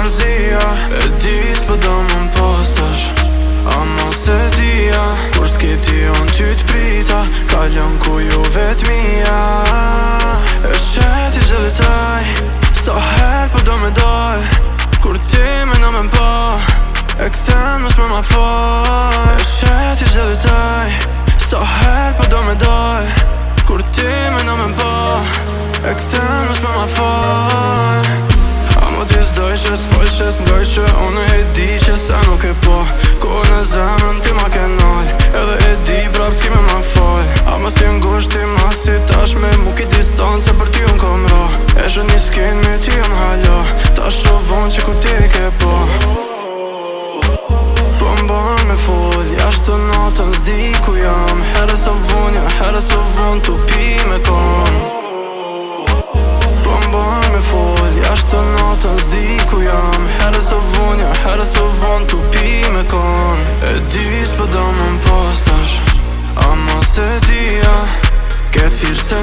përzia. E di s'po do më m'postash, ama se dia kur s'keti on ty t'prita, kalon ku ju vetmia. E sheti çdo detaj, sa her po do me dal, kur ti me në me mpa, e kthen mos më ma fal. E sheti çdo detaj, sa her po do me dal, kur ti me në me mpa, e kthen mos më ma fal. Amo ti s'dojshe, s'folshe, s'ngojshe, unë e di që se nuk e po, ko në zemrën ti ma ke nal, edhe e di prap s'ki me ma fal. Amo si ngusht ti ma si tashme, mu ki distanse për ty unë kom ra. E shë një skin me ty jam hala, ta shovon që ku ti ke po. Po mban me fol, jashtë të natën s'di ku jam, herë së vonja, herë së von t'u pi me kon. Po mban me fol, jashtë të natën s'di ku jam, herë së vonja, herë së von t'u pi me kon. E di s'po do më m'postash, ama se dia ke thirë se